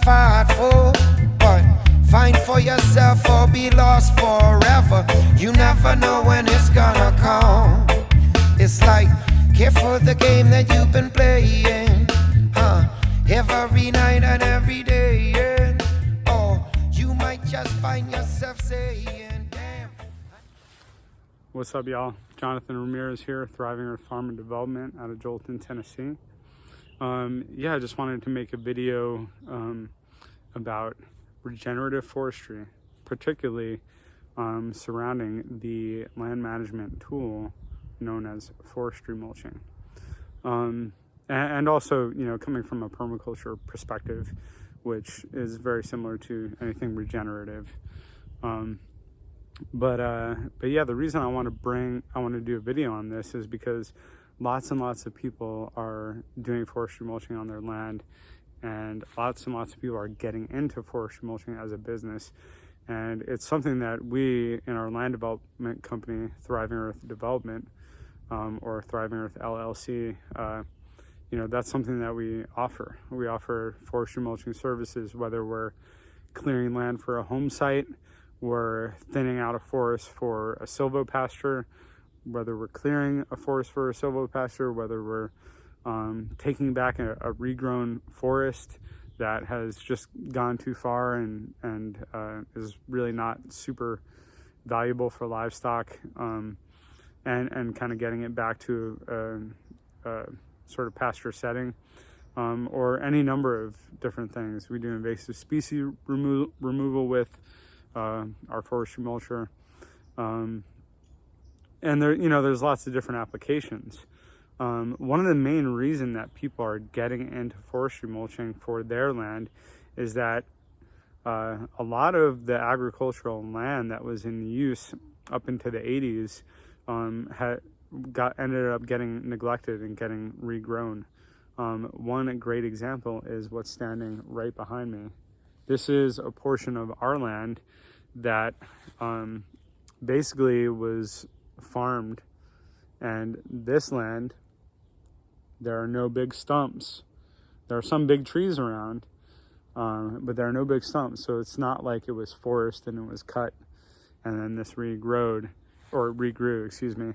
fought for, but find for yourself or be lost forever. You never know when it's gonna come. It's like, care for the game that you've been playing, every night and every day, yeah. Or you might just find yourself saying, damn. What's up, y'all? Jonathan Ramirez here, Thriving Earth Farm and Development out of Jolton, Tennessee. I just wanted to make a video about regenerative forestry, particularly surrounding the land management tool known as forestry mulching. And also, coming from a permaculture perspective, which is very similar to anything regenerative. But yeah, the reason I want to do a video on this is because lots and lots of people are doing forestry mulching on their land, and lots of people are getting into forestry mulching as a business. And it's something that we, in our land development company, Thriving Earth Development, or Thriving Earth LLC, that's something that we offer. We offer forestry mulching services, whether we're clearing land for a home site, we're thinning out a forest for a silvopasture, whether we're clearing a forest for a silvopasture, whether we're taking back a regrown forest that has just gone too far and is really not super valuable for livestock, and kind of getting it back to a sort of pasture setting, or any number of different things. We do invasive species removal with our forestry mulcher, and there's lots of different applications. One of the main reasons that people are getting into forestry mulching for their land is that a lot of the agricultural land that was in use up into the 80s ended up getting neglected and getting regrown. One great example is what's standing right behind me. This is a portion of our land that basically was farmed, and this land, there are no big stumps. There are some big trees around, but there are no big stumps, so it's not like it was forest and it was cut and then this regrew, excuse me.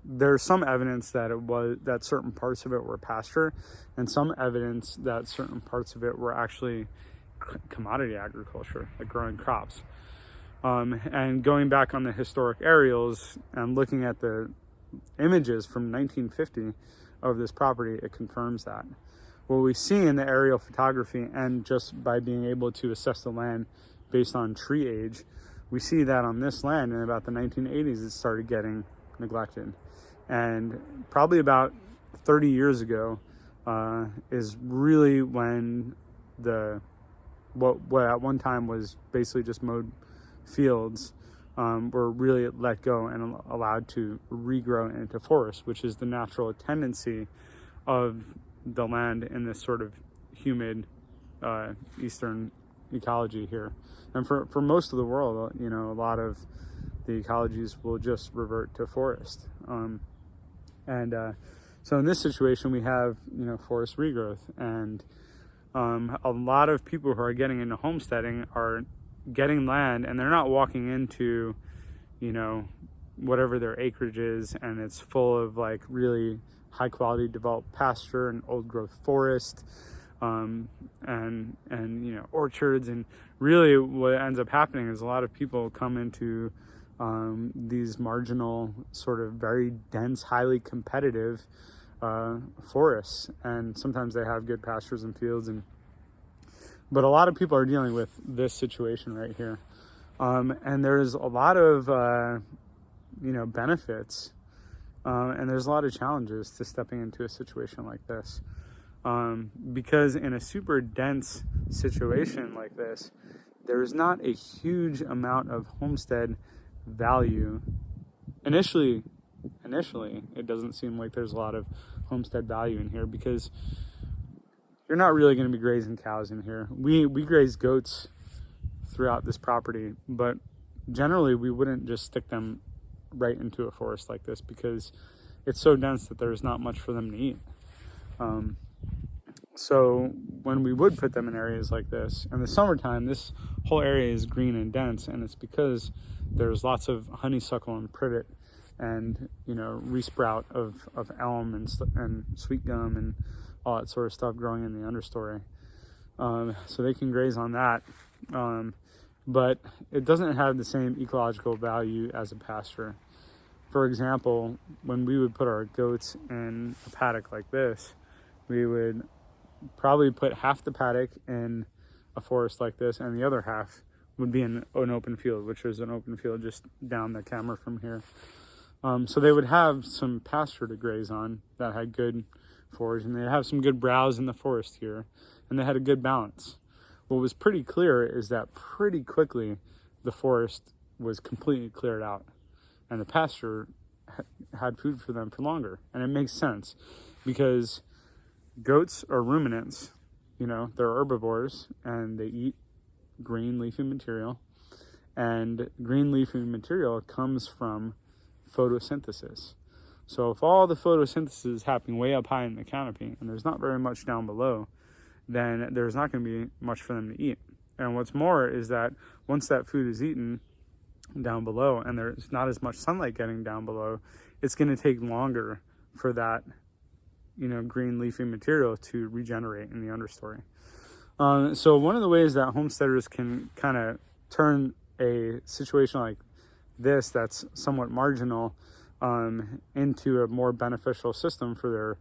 There's some evidence that certain parts of it were pasture, and some evidence that certain parts of it were actually commodity agriculture, like growing crops. And going back on the historic aerials and looking at the images from 1950 of this property, it confirms that. What we see in the aerial photography, and just by being able to assess the land based on tree age, we see that on this land in about the 1980s it started getting neglected. And probably about 30 years ago is really when what at one time was basically just mowed fields were really let go and allowed to regrow into forest, which is the natural tendency of the land in this sort of humid eastern ecology here. And for most of the world, a lot of the ecologies will just revert to forest. So in this situation, we have, forest regrowth, and a lot of people who are getting into homesteading are getting land, and they're not walking into, whatever their acreage is, and it's full of like really high quality developed pasture and old growth forest, and orchards. And really what ends up happening is a lot of people come into these marginal, sort of very dense, highly competitive forests, and sometimes they have good pastures and fields, but a lot of people are dealing with this situation right here, and there's a lot of benefits, and there's a lot of challenges to stepping into a situation like this, because in a super dense situation like this, there's not a huge amount of homestead value. Initially, it doesn't seem like there's a lot of homestead value in here, because you're not really going to be grazing cows in here. We graze goats throughout this property, but generally we wouldn't just stick them right into a forest like this, because it's so dense that there's not much for them to eat. So when we would put them in areas like this, in the summertime, this whole area is green and dense, and it's because there's lots of honeysuckle and privet and, you know, resprout of elm and sweet gum and all that sort of stuff growing in the understory. So they can graze on that. But it doesn't have the same ecological value as a pasture. For example, when we would put our goats in a paddock like this, we would probably put half the paddock in a forest like this, and the other half would be in an open field, which is an open field just down the camera from here. So they would have some pasture to graze on that had good forage, and they'd have some good browse in the forest here, and they had a good balance. What was pretty clear is that pretty quickly the forest was completely cleared out, and the pasture had food for them for longer. And it makes sense because goats are ruminants, you know, they're herbivores, and they eat green leafy material, and green leafy material comes from photosynthesis. So if all the photosynthesis is happening way up high in the canopy and there's not very much down below, then there's not going to be much for them to eat. And what's more is that once that food is eaten down below and there's not as much sunlight getting down below, it's going to take longer for that, you know, green leafy material to regenerate in the understory. So one of the ways that homesteaders can kind of turn a situation like this that's somewhat marginal into a more beneficial system for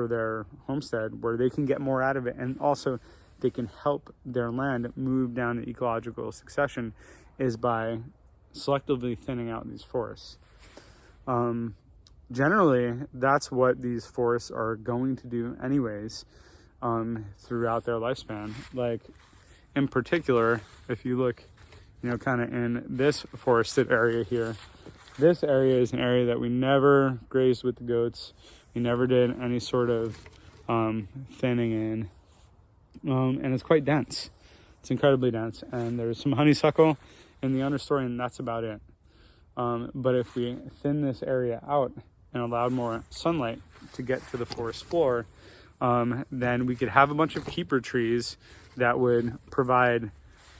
their homestead, where they can get more out of it, and also they can help their land move down in ecological succession, is by selectively thinning out these forests. Generally, that's what these forests are going to do anyways throughout their lifespan. Like, in particular, if you look, you know, kind of in this forested area here, this area is an area that we never grazed with the goats. We never did any sort of thinning in, and it's quite dense. It's incredibly dense, and there's some honeysuckle in the understory, and that's about it. But if we thin this area out and allowed more sunlight to get to the forest floor, then we could have a bunch of keeper trees that would provide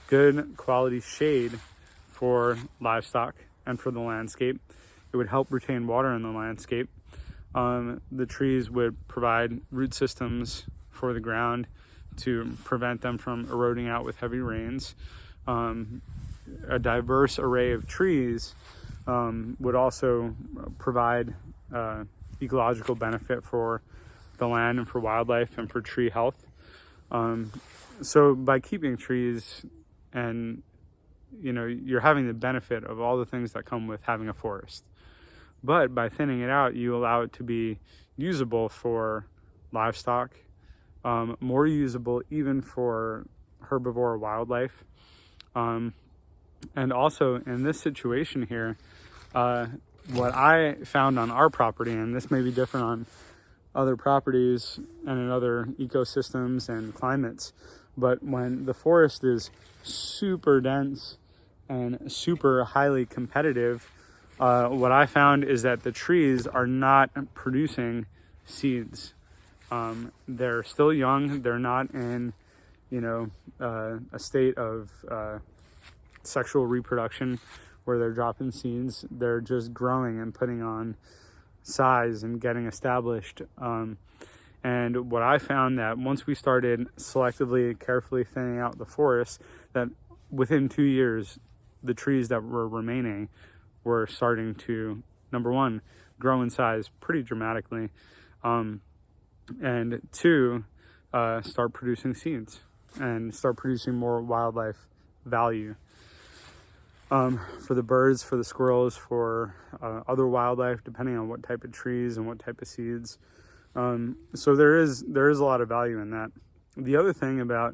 good quality shade for livestock and for the landscape. It would help retain water in the landscape. The trees would provide root systems for the ground to prevent them from eroding out with heavy rains. A diverse array of trees would also provide ecological benefit for the land and for wildlife and for tree health. So by keeping trees, and you know, you're having the benefit of all the things that come with having a forest. But by thinning it out, you allow it to be usable for livestock, more usable even for herbivore wildlife. And also in this situation here, what I found on our property, and this may be different on other properties and in other ecosystems and climates, but when the forest is super dense and super highly competitive, what I found is that the trees are not producing seeds. They're still young. They're not in, you know, a state of sexual reproduction where they're dropping seeds. They're just growing and putting on size and getting established. And what I found, that once we started selectively, carefully thinning out the forest, that within 2 years, the trees that were remaining were starting to, number one, grow in size pretty dramatically, and two, start producing seeds and start producing more wildlife value for the birds, for the squirrels, for other wildlife, depending on what type of trees and what type of seeds. So there is a lot of value in that. The other thing about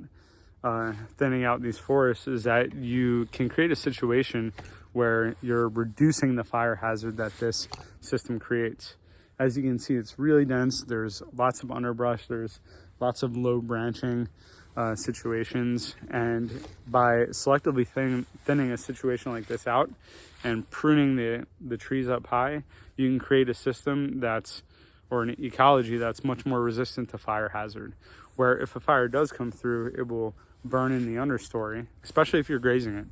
thinning out these forests is that you can create a situation where you're reducing the fire hazard that this system creates. As you can see, it's really dense. There's lots of underbrush. There's lots of low branching. situations. And by selectively thinning a situation like this out and pruning the trees up high, you can create a system or an ecology that's much more resistant to fire hazard, where if a fire does come through, it will burn in the understory, especially if you're grazing it.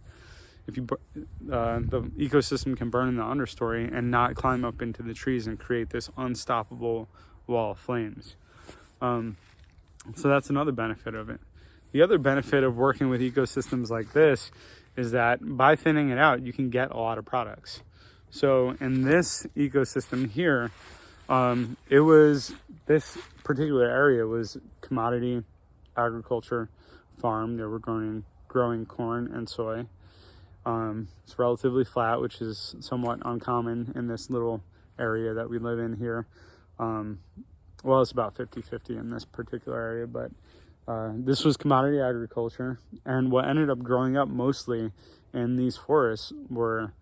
If the ecosystem can burn in the understory and not climb up into the trees and create this unstoppable wall of flames. So that's another benefit of it. The other benefit of working with ecosystems like this is that by thinning it out, you can get a lot of products. So in this ecosystem here, this particular area was commodity agriculture farm. They were growing corn and soy. It's relatively flat, which is somewhat uncommon in this little area that we live in here. Well, it's about 50-50 in this particular area, but this was commodity agriculture. And what ended up growing up mostly in these forests were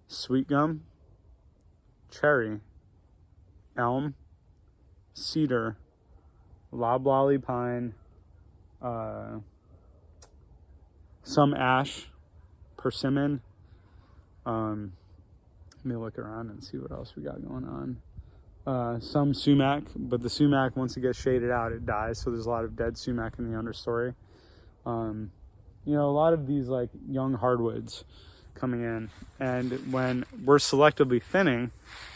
sweet gum, cherry, elm, cedar, loblolly pine, some ash, persimmon. Let me look around and see what else we got going on. Some sumac, but the sumac, once it gets shaded out, it dies. So there's a lot of dead sumac in the understory. A lot of these like young hardwoods coming in. And when we're selectively thinning,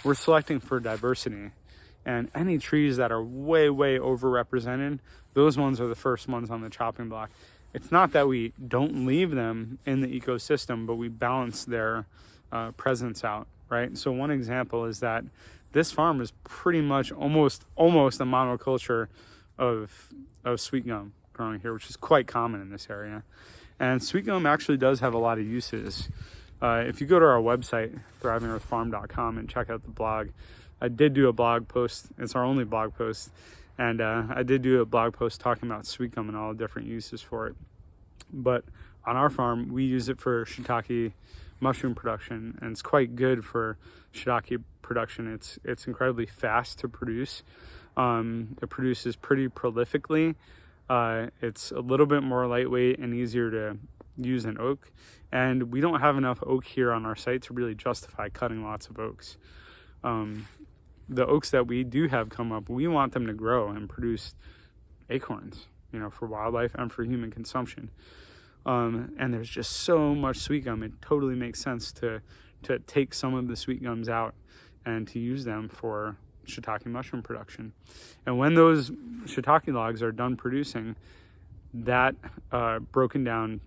we're selecting for diversity. And any trees that are way, way overrepresented, those ones are the first ones on the chopping block. It's not that we don't leave them in the ecosystem, but we balance their presence out, right? So one example is that this farm is pretty much almost a monoculture of sweet gum growing here, which is quite common in this area. And sweet gum actually does have a lot of uses. If you go to our website, thrivingearthfarm.com, and check out the blog, I did do a blog post. It's our only blog post. And I did do a blog post talking about sweet gum and all the different uses for it. But on our farm, we use it for shiitake mushroom production, and it's quite good for shiitake production. It's incredibly fast to produce. It produces pretty prolifically. It's a little bit more lightweight and easier to use than oak. And we don't have enough oak here on our site to really justify cutting lots of oaks. The oaks that we do have come up, we want them to grow and produce acorns, for wildlife and for human consumption. And there's just so much sweet gum. It totally makes sense to take some of the sweet gums out and to use them for shiitake mushroom production. And when those shiitake logs are done producing, that broken down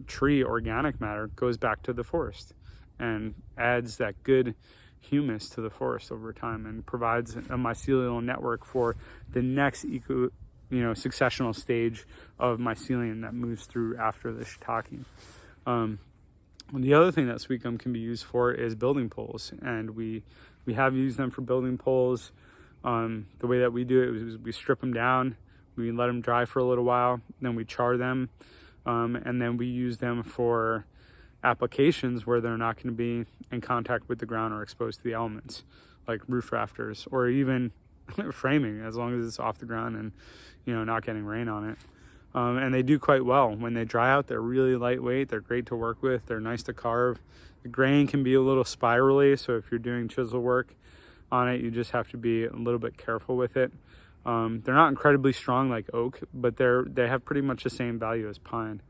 tree organic matter goes back to the forest and adds that good humus to the forest over time and provides a mycelial network for the next successional stage of mycelium that moves through after the shiitake. The other thing that sweet gum can be used for is building poles, and we have used them for building poles. The way that we do it is we strip them down, we let them dry for a little while, then we char them, and then we use them for applications where they're not going to be in contact with the ground or exposed to the elements, like roof rafters or even framing, as long as it's off the ground and not getting rain on it. And they do quite well. When they dry out, they're really lightweight, they're great to work with, they're nice to carve. The grain can be a little spirally, so if you're doing chisel work on it, you just have to be a little bit careful with it. They're not incredibly strong like oak, but they have pretty much the same value as pine.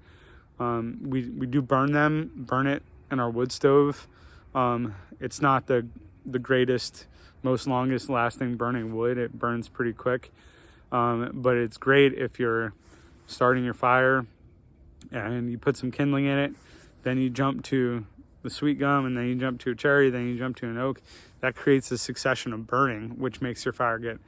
We do burn it in our wood stove. It's not the greatest, most longest lasting burning wood. It burns pretty quick. But it's great if you're starting your fire and you put some kindling in it, then you jump to the sweet gum, and then you jump to a cherry, then you jump to an oak. That creates a succession of burning, which makes your fire get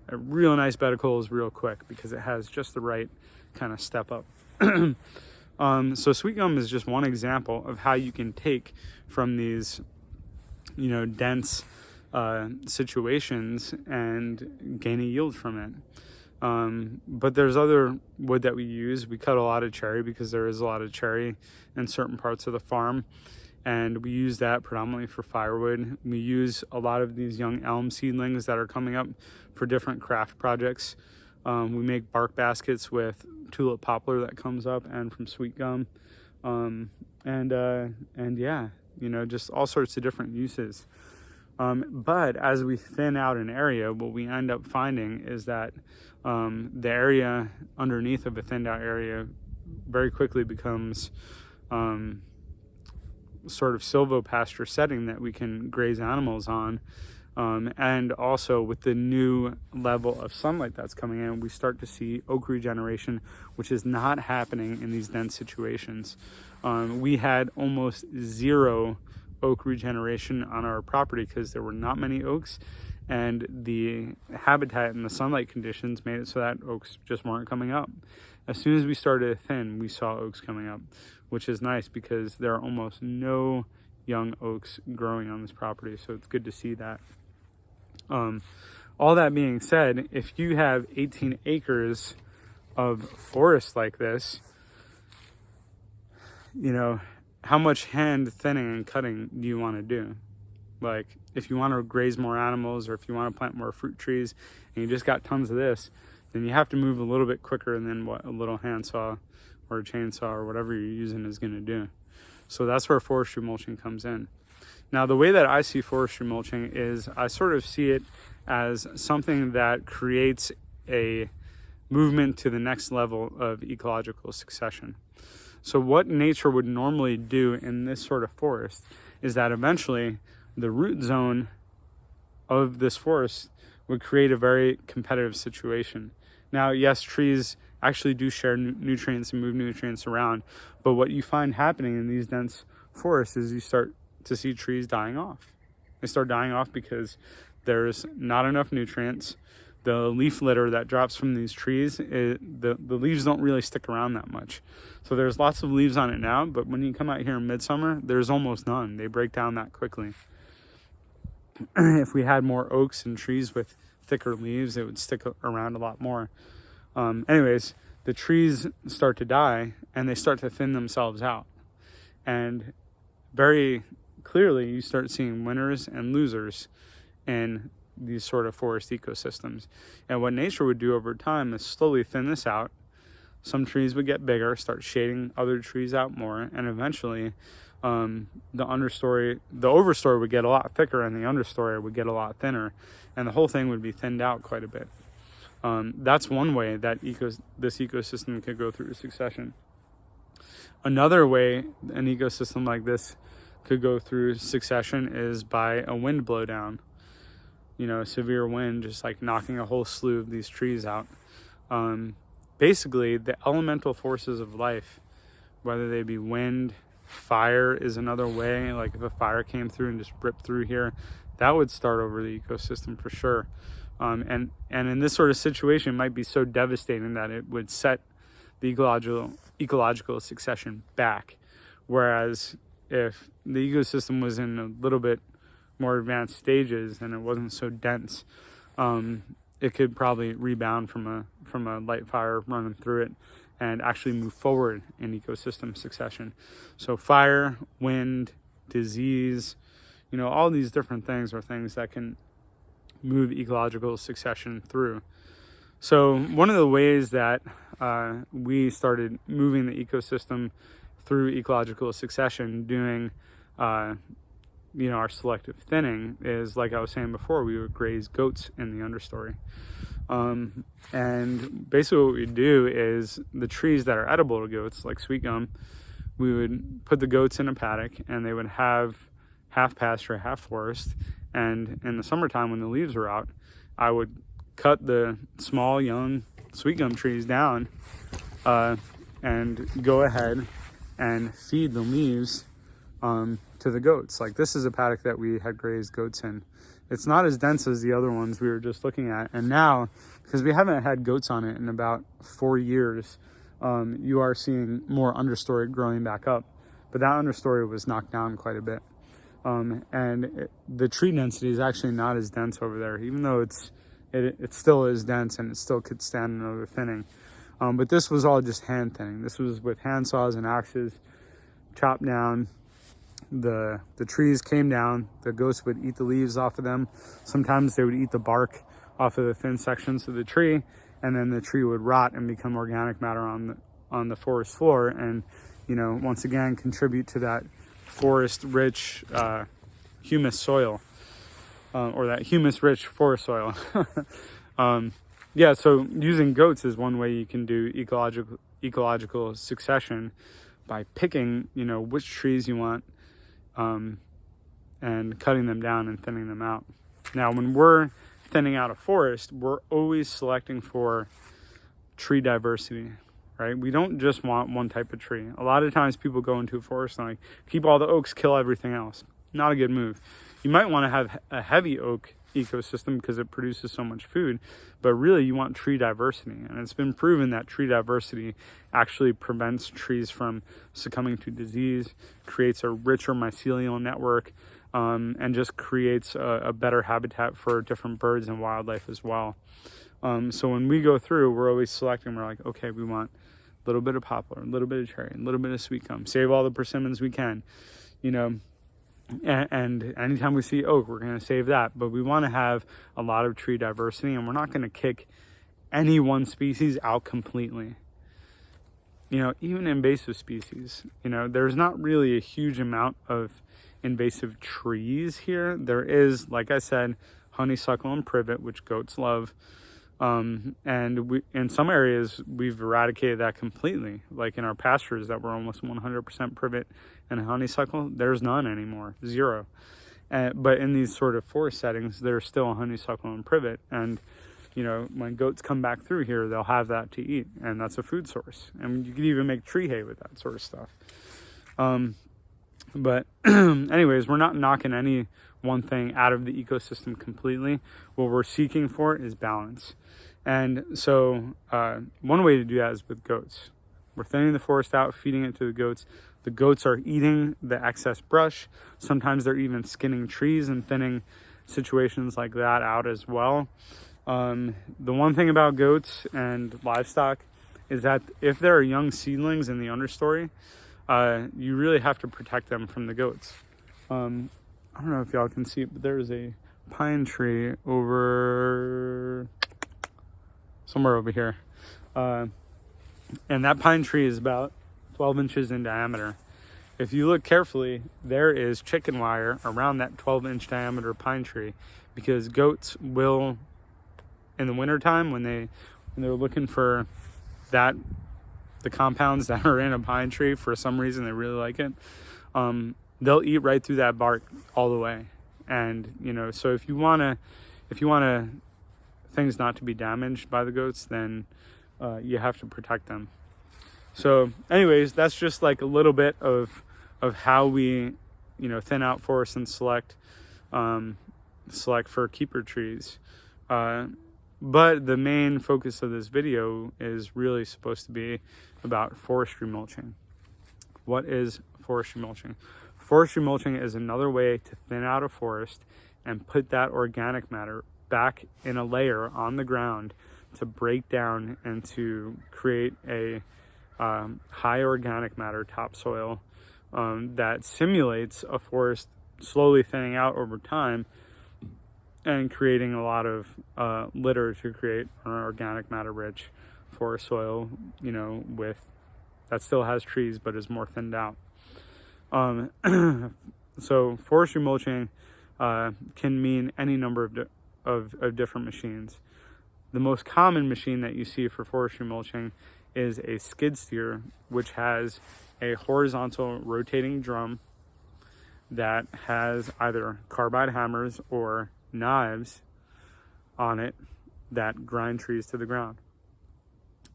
a real nice bed of coals real quick because it has just the right kind of step up. So sweet gum is just one example of how you can take from these, dense situations and gain a yield from it. But there's other wood that we use. We cut a lot of cherry because there is a lot of cherry in certain parts of the farm, and we use that predominantly for firewood. We use a lot of these young elm seedlings that are coming up for different craft projects. We make bark baskets with tulip poplar that comes up and from sweet gum. And yeah, you know, just all sorts of different uses. But as we thin out an area, what we end up finding is that the area underneath of a thinned out area very quickly becomes sort of silvopasture setting that we can graze animals on. And also with the new level of sunlight that's coming in, we start to see oak regeneration, which is not happening in these dense situations. We had almost zero oak regeneration on our property because there were not many oaks, and the habitat and the sunlight conditions made it so that oaks just weren't coming up. As soon as we started to thin, we saw oaks coming up, which is nice because there are almost no young oaks growing on this property, so it's good to see that. All that being said, if you have 18 acres of forest like this, you know, how much hand thinning and cutting do you want to do? Like, if you want to graze more animals, or if you want to plant more fruit trees and you just got tons of this, then you have to move a little bit quicker than what a little handsaw or a chainsaw or whatever you're using is going to do. So that's where forestry mulching comes in. Now, the way that I see forestry mulching is I sort of see it as something that creates a movement to the next level of ecological succession. So what nature would normally do in this sort of forest is that eventually the root zone of this forest would create a very competitive situation. Now, yes, trees actually do share nutrients and move nutrients around, but what you find happening in these dense forests is you start to see trees dying off. They start dying off because there's not enough nutrients. The leaf litter that drops from these trees, the leaves don't really stick around that much. So there's lots of leaves on it now, but when you come out here in midsummer, there's almost none. They break down that quickly. If we had more oaks and trees with thicker leaves, it would stick around a lot more. Anyways, the trees start to die and they start to thin themselves out. And very clearly, you start seeing winners and losers in these sort of forest ecosystems. And what nature would do over time is slowly thin this out. Some trees would get bigger, start shading other trees out more, and eventually the overstory would get a lot thicker and the understory would get a lot thinner, and the whole thing would be thinned out quite a bit. That's one way that this ecosystem could go through succession. Another way an ecosystem like this could go through succession is by a wind blowdown. You know, a severe wind just like knocking a whole slew of these trees out. Basically, the elemental forces of life, whether they be wind, fire is another way. Like if a fire came through and just ripped through here, that would start over the ecosystem for sure. And in this sort of situation, it might be so devastating that it would set the ecological succession back. Whereas if the ecosystem was in a little bit more advanced stages and it wasn't so dense, it could probably rebound from a light fire running through it and actually move forward in ecosystem succession. So fire, wind, disease, you know, all these different things are things that can move ecological succession through. So one of the ways that we started moving the ecosystem through ecological succession, doing our selective thinning, is like I was saying before, we would graze goats in the understory. And basically what we do is the trees that are edible to goats, like sweet gum, we would put the goats in a paddock and they would have half pasture, half forest. And in the summertime when the leaves were out, I would cut the small young sweet gum trees down and go ahead and feed the leaves to the goats. Like this is a paddock that we had grazed goats in. It's not as dense as the other ones we were just looking at. And now, because we haven't had goats on it in about 4 years, you are seeing more understory growing back up. But that understory was knocked down quite a bit. The tree density is actually not as dense over there, even though it still is dense and it still could stand another thinning. But this was all just hand thinning. This was with hand saws and axes, chopped down. The trees came down, the goats would eat the leaves off of them. Sometimes they would eat the bark off of the thin sections of the tree, and then the tree would rot and become organic matter on the forest floor, and once again contribute to that forest rich humus soil, or that humus rich forest soil. Yeah, so using goats is one way you can do ecological succession, by picking which trees you want, and cutting them down and thinning them out. Now, when we're thinning out a forest, we're always selecting for tree diversity, right? We don't just want one type of tree. A lot of times people go into a forest and like, keep all the oaks, kill everything else. Not a good move. You might want to have a heavy oak ecosystem because it produces so much food, but really you want tree diversity. And it's been proven that tree diversity actually prevents trees from succumbing to disease, creates a richer mycelial network, and just creates a better habitat for different birds and wildlife as well. So when we go through, we're always selecting. We're like, okay, we want a little bit of poplar, a little bit of cherry, a little bit of sweet gum, save all the persimmons we can, and anytime we see oak, we're going to save that. But we want to have a lot of tree diversity, and we're not going to kick any one species out completely. Even invasive species, there's not really a huge amount of invasive trees here. There is, like I said, honeysuckle and privet, which goats love. And we, in some areas, we've eradicated that completely. Like in our pastures that were almost 100% privet and honeysuckle, there's none anymore, 0. But in these sort of forest settings, there's still honeysuckle and privet. And, when goats come back through here, they'll have that to eat. And that's a food source. And you could even make tree hay with that sort of stuff. But anyways, we're not knocking any one thing out of the ecosystem completely. What we're seeking for is balance. And so one way to do that is with goats. We're thinning the forest out, feeding it to the goats. The goats are eating the excess brush. Sometimes they're even skinning trees and thinning situations like that out as well. The one thing about goats and livestock is that if there are young seedlings in the understory, you really have to protect them from the goats. I don't know if y'all can see it, but there's a pine tree somewhere over here. And that pine tree is about 12 inches in diameter. If you look carefully, there is chicken wire around that 12-inch diameter pine tree, because goats will, in the wintertime, when they're looking for the compounds that are in a pine tree, for some reason they really like it, they'll eat right through that bark all the way. And so if you want things not to be damaged by the goats, then you have to protect them. So anyways, that's just like a little bit of how we thin out forests and select for keeper trees. But the main focus of this video is really supposed to be about forestry mulching. What is forestry mulching? Forestry mulching is another way to thin out a forest and put that organic matter back in a layer on the ground to break down and to create a high organic matter topsoil that simulates a forest slowly thinning out over time and creating a lot of litter to create an organic matter rich forest soil, that still has trees but is more thinned out. So forestry mulching can mean any number of different machines. The most common machine that you see for forestry mulching is a skid steer, which has a horizontal rotating drum that has either carbide hammers or knives on it that grind trees to the ground.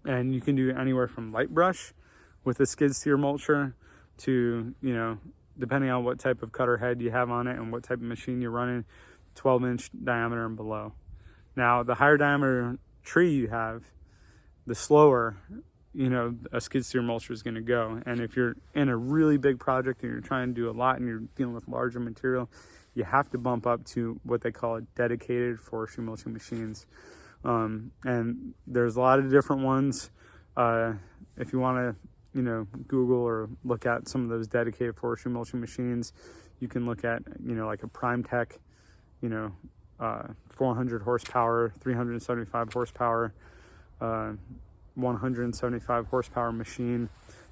And you can do anywhere from light brush with a skid steer mulcher to, depending on what type of cutter head you have on it and what type of machine you're running, 12-inch diameter and below. Now, the higher diameter tree you have, the slower, a skid steer mulcher is going to go. And if you're in a really big project and you're trying to do a lot and you're dealing with larger material, you have to bump up to what they call dedicated forestry mulching machines. And there's a lot of different ones. If you want to, Google or look at some of those dedicated forestry mulching machines, you can look at, like a Prime Tech, 400 horsepower, 375 horsepower, 175 horsepower machine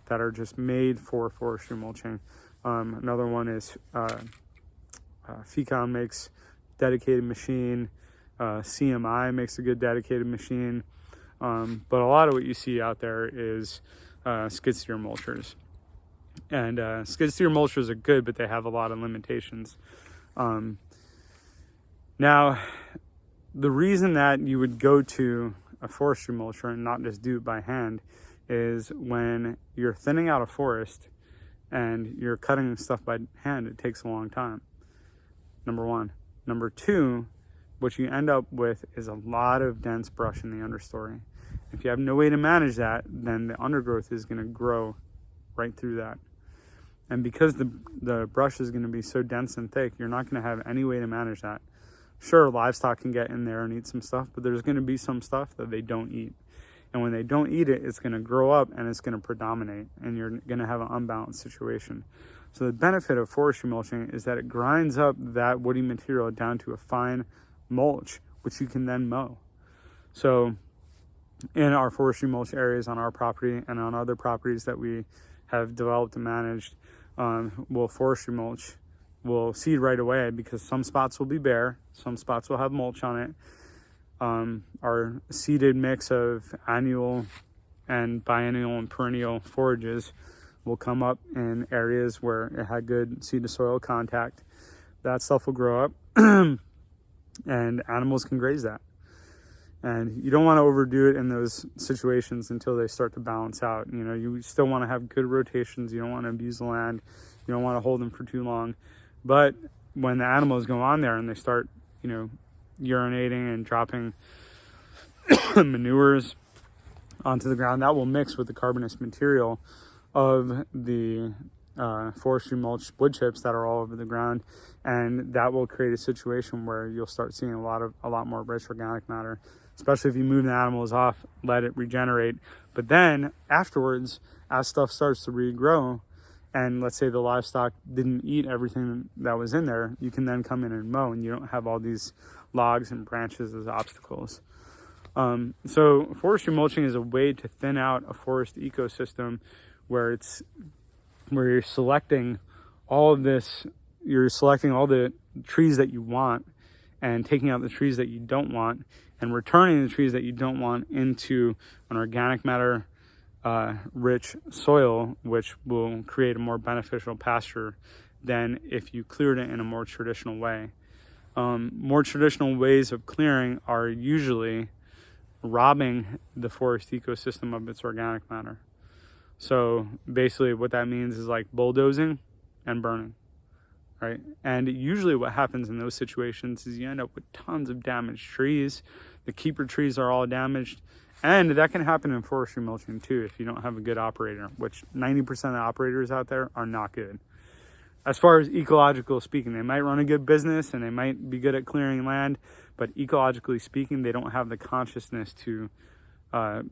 that are just made for forestry mulching. Another one is Fecon makes dedicated machine. CMI makes a good dedicated machine. But a lot of what you see out there is skid steer mulchers. And skid steer mulchers are good, but they have a lot of limitations. Now, the reason that you would go to a forestry mulcher and not just do it by hand is when you're thinning out a forest and you're cutting stuff by hand, it takes a long time. Number one. Number two, what you end up with is a lot of dense brush in the understory. If you have no way to manage that, then the undergrowth is going to grow right through that. And because the brush is going to be so dense and thick, you're not going to have any way to manage that. Sure, livestock can get in there and eat some stuff, but there's going to be some stuff that they don't eat. And when they don't eat it, it's going to grow up and it's going to predominate, and you're going to have an unbalanced situation. So the benefit of forestry mulching is that it grinds up that woody material down to a fine mulch, which you can then mow. So in our forestry mulch areas on our property and on other properties that we have developed and managed, we'll forestry mulch. We'll seed right away because some spots will be bare, some spots will have mulch on it. Our seeded mix of annual and biennial and perennial forages will come up in areas where it had good seed to soil contact. That stuff will grow up and animals can graze that. And you don't want to overdo it in those situations until they start to balance out. You know, you still want to have good rotations. You don't want to abuse the land. You don't want to hold them for too long. But when the animals go on there and they start, you know, urinating and dropping manures onto the ground, that will mix with the carbonous material of the forestry mulch wood chips that are all over the ground, and that will create a situation where you'll start seeing a lot more rich organic matter, especially if you move the animals off, let it regenerate. But then afterwards, as stuff starts to regrow, and let's say the livestock didn't eat everything that was in there, you can then come in and mow, and you don't have all these logs and branches as obstacles. So forestry mulching is a way to thin out a forest ecosystem where you're selecting all of this, you're selecting all the trees that you want and taking out the trees that you don't want and returning the trees that you don't want into an organic matter rich soil, which will create a more beneficial pasture than if you cleared it in a more traditional way. More traditional ways of clearing are usually robbing the forest ecosystem of its organic matter. So basically what that means is like bulldozing and burning, right? And usually what happens in those situations is you end up with tons of damaged trees. The keeper trees are all damaged. And that can happen in forestry mulching too if you don't have a good operator, which 90% of the operators out there are not good. As far as ecological speaking, they might run a good business and they might be good at clearing land, but ecologically speaking, they don't have the consciousness to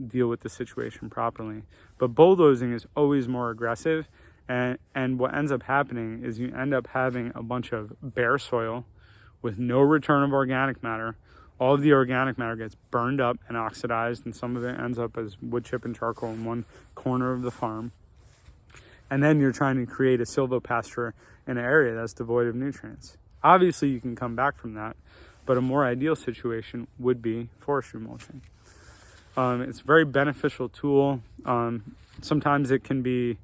deal with the situation properly. But bulldozing is always more aggressive, and what ends up happening is you end up having a bunch of bare soil with no return of organic matter. All of the organic matter gets burned up and oxidized, and some of it ends up as wood chip and charcoal in one corner of the farm. And then you're trying to create a silvopasture in an area that's devoid of nutrients. Obviously, you can come back from that, but a more ideal situation would be forestry mulching. It's a very beneficial tool. Sometimes it can be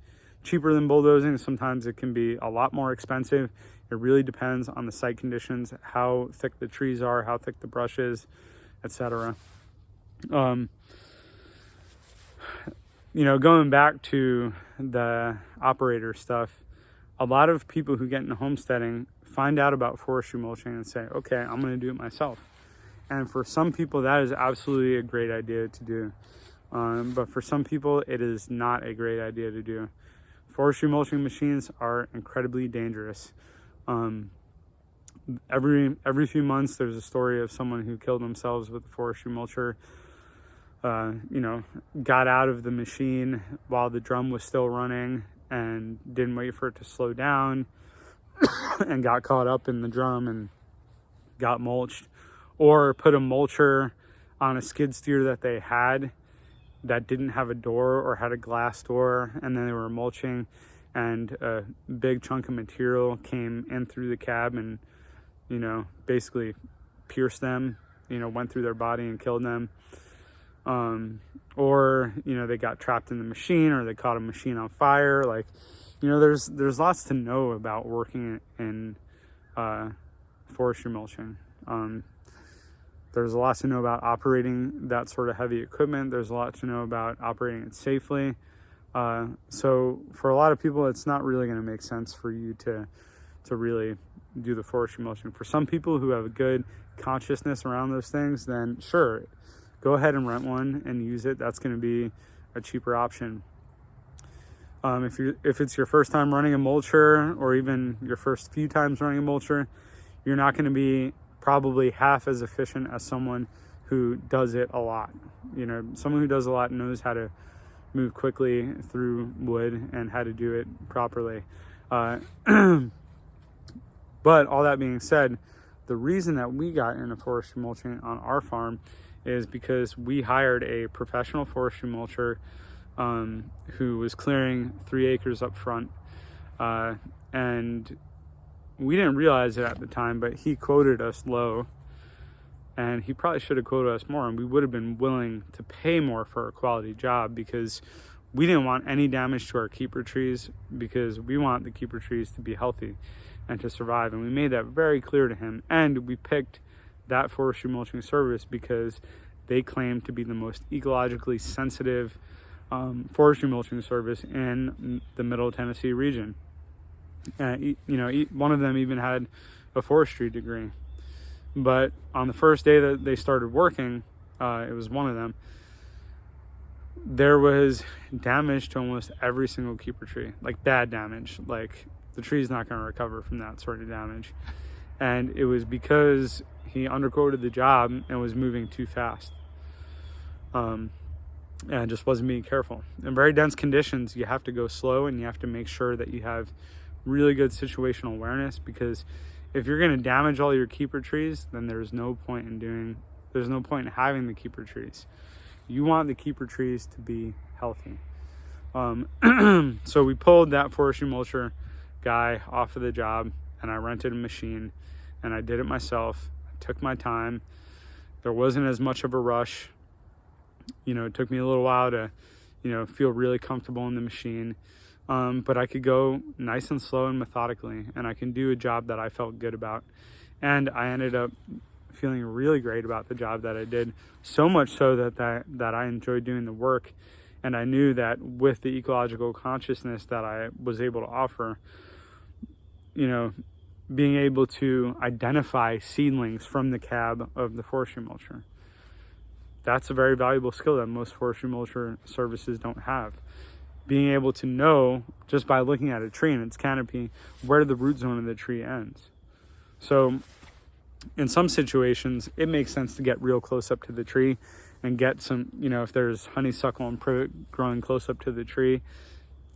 cheaper than bulldozing. Sometimes it can be a lot more expensive. It really depends on the site conditions, how thick the trees are, how thick the brush is, etc. You know, going back to the operator stuff, a lot of people who get into homesteading find out about forestry mulching and say, okay, I'm going to do it myself. And for some people, that is absolutely a great idea to do. But for some people, it is not a great idea to do. Forestry mulching machines are incredibly dangerous. Every few months, there's a story of someone who killed themselves with a forestry mulcher. You know, got out of the machine while the drum was still running and didn't wait for it to slow down and got caught up in the drum and got mulched, or put a mulcher on a skid steer that they had that didn't have a door or had a glass door, and then they were mulching, and a big chunk of material came in through the cab and, you know, basically pierced them, you know, went through their body and killed them. Or, you know, they got trapped in the machine, or they caught a machine on fire. Like, you know, there's lots to know about working in forestry mulching. There's a lot to know about operating that sort of heavy equipment. There's a lot to know about operating it safely. So for a lot of people, it's not really going to make sense for you to really do the forestry mulching. For some people who have a good consciousness around those things, then sure, go ahead and rent one and use it. That's going to be a cheaper option. If it's your first time running a mulcher, or even your first few times running a mulcher, you're not going to be probably half as efficient as someone who does it a lot. You know, someone who does a lot knows how to move quickly through wood and how to do it properly. But all that being said, the reason that we got into forestry mulching on our farm is because we hired a professional forestry mulcher who was clearing 3 acres up front. And we didn't realize it at the time, but he quoted us low, and he probably should have quoted us more, and we would have been willing to pay more for a quality job, because we didn't want any damage to our keeper trees, because we want the keeper trees to be healthy and to survive. And we made that very clear to him. And we picked that forestry mulching service because they claim to be the most ecologically sensitive forestry mulching service in the Middle Tennessee region. You know, one of them even had a forestry degree. But on the first day that they started working, it was one of them, there was damage to almost every single keeper tree, like bad damage. Like, the tree's not going to recover from that sort of damage. And it was because he underquoted the job and was moving too fast. And just wasn't being careful. In very dense conditions, you have to go slow, and you have to make sure that you have really good situational awareness, because if you're going to damage all your keeper trees, then there's no point in having the keeper trees. You want the keeper trees to be healthy. So we pulled that forestry mulcher guy off of the job, and I rented a machine, and I did it myself. I took my time. There wasn't as much of a rush. You know, it took me a little while to, you know, feel really comfortable in the machine. But I could go nice and slow and methodically, and I can do a job that I felt good about. And I ended up feeling really great about the job that I did, so much so that I enjoyed doing the work. And I knew that with the ecological consciousness that I was able to offer, you know, being able to identify seedlings from the cab of the forestry mulcher, that's a very valuable skill that most forestry mulcher services don't have. Being able to know, just by looking at a tree and its canopy, where the root zone of the tree ends. So in some situations, it makes sense to get real close up to the tree and get some, you know, if there's honeysuckle and privet growing close up to the tree,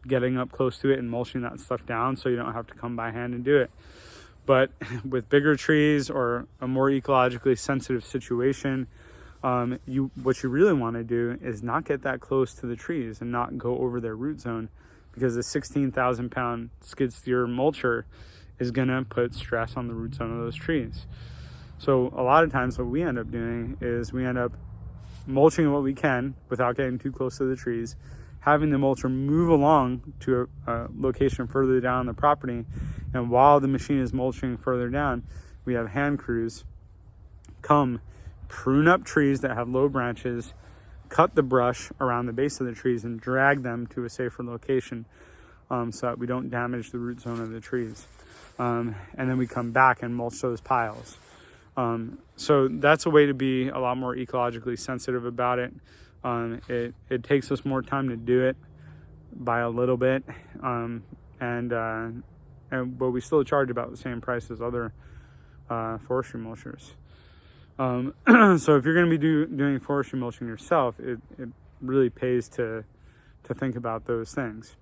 getting up close to it and mulching that stuff down so you don't have to come by hand and do it. But with bigger trees or a more ecologically sensitive situation, what you really want to do is not get that close to the trees and not go over their root zone, because a 16,000 pound skid steer mulcher is going to put stress on the root zone of those trees. So a lot of times what we end up doing is we end up mulching what we can without getting too close to the trees, having the mulcher move along to a location further down the property, and while the machine is mulching further down, we have hand crews come prune up trees that have low branches, cut the brush around the base of the trees, and drag them to a safer location, so that we don't damage the root zone of the trees. And then we come back and mulch those piles. So that's a way to be a lot more ecologically sensitive about it. It takes us more time to do it by a little bit, but we still charge about the same price as other forestry mulchers. So if you're going to be doing forestry mulching yourself, it really pays to think about those things.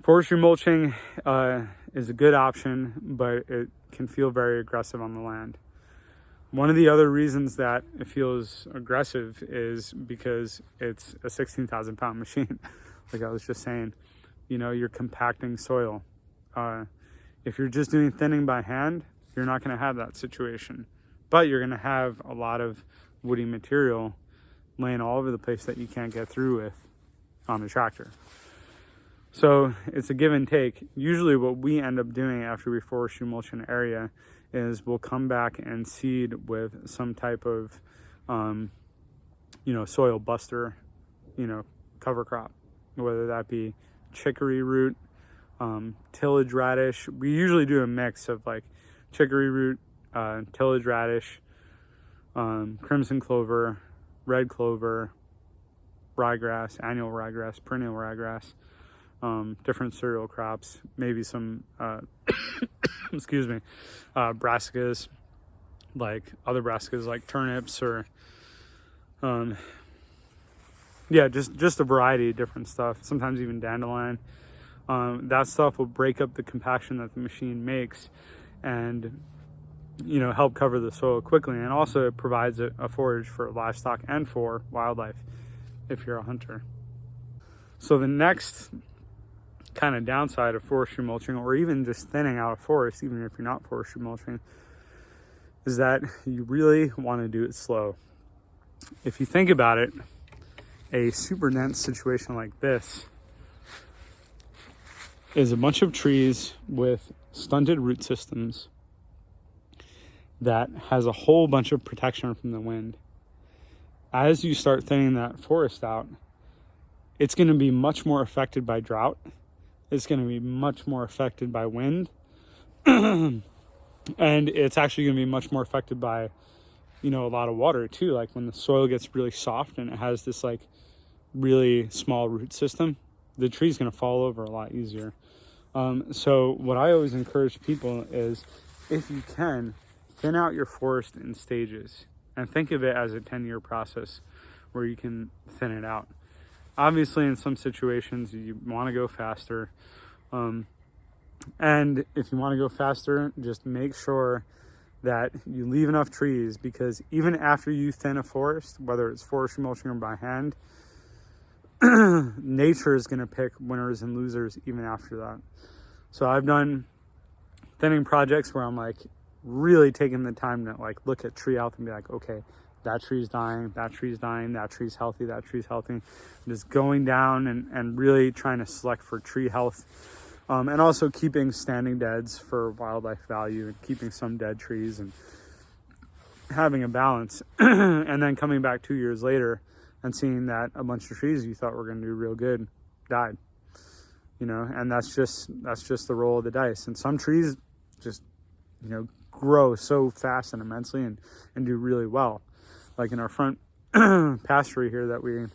Forestry mulching is a good option, but it can feel very aggressive on the land. One of the other reasons that it feels aggressive is because it's a 16,000 pound machine. Like I was just saying, you know, you're compacting soil. If you're just doing thinning by hand, you're not going to have that situation, but you're going to have a lot of woody material laying all over the place that you can't get through with on the tractor. So it's a give and take. Usually what we end up doing after we forestry mulch an area is we'll come back and seed with some type of, you know, soil buster, you know, cover crop, whether that be chicory root, tillage radish. We usually do a mix of like chicory root, tillage radish, crimson clover, red clover, ryegrass, annual ryegrass, perennial ryegrass, different cereal crops, maybe some excuse me, brassicas, like other brassicas like turnips, or yeah, just a variety of different stuff, sometimes even dandelion. That stuff will break up the compaction that the machine makes and, you know, help cover the soil quickly, and also it provides a forage for livestock and for wildlife if you're a hunter. So the next kind of downside of forestry mulching, or even just thinning out a forest, even if you're not forestry mulching, is that you really want to do it slow. If you think about it, a super dense situation like this is a bunch of trees with stunted root systems that has a whole bunch of protection from the wind. As you start thinning that forest out, it's going to be much more affected by drought. It's going to be much more affected by wind. And it's actually going to be much more affected by, you know, a lot of water too. Like when the soil gets really soft and it has this like really small root system, the tree's going to fall over a lot easier. So what I always encourage people is, if you can, thin out your forest in stages and think of it as a 10-year process where you can thin it out. Obviously, in some situations, you want to go faster. And if you want to go faster, just make sure that you leave enough trees, because even after you thin a forest, whether it's forestry mulching or by hand, nature is going to pick winners and losers even after that. So I've done thinning projects where I'm like really taking the time to like look at tree health and be like, okay, that tree's dying, that tree's dying, that tree's healthy, that tree's healthy. Just going down and really trying to select for tree health. And also keeping standing deads for wildlife value, and keeping some dead trees and having a balance. And then coming back 2 years later and seeing that a bunch of trees you thought were going to do real good died. You know, and that's just the roll of the dice. And some trees just, you know, grow so fast and immensely and do really well. Like in our front pasture here that we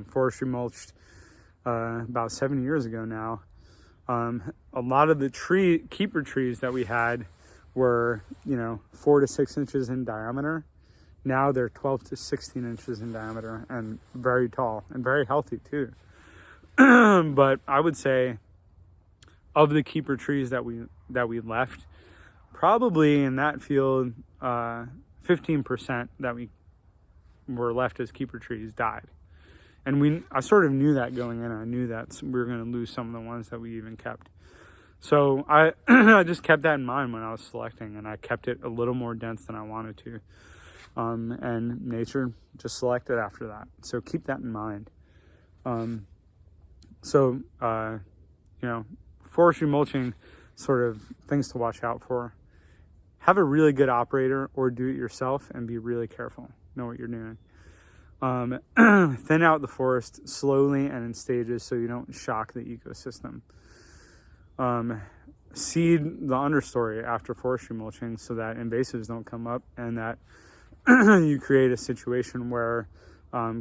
forestry mulched about 7 years ago now, a lot of the keeper trees that we had were, you know, 4 to 6 inches in diameter. Now they're 12 to 16 inches in diameter and very tall and very healthy too. But I would say of the keeper trees that we left, probably in that field, 15% that we were left as keeper trees died. And I sort of knew that going in. I knew that we were going to lose some of the ones that we even kept. So I just kept that in mind when I was selecting, and I kept it a little more dense than I wanted to. And nature just selected after that. So keep that in mind. You know, forestry mulching, sort of things to watch out for. Have a really good operator or do it yourself and be really careful. Know what you're doing. Thin out the forest slowly and in stages so you don't shock the ecosystem. Seed the understory after forestry mulching so that invasives don't come up, and that you create a situation where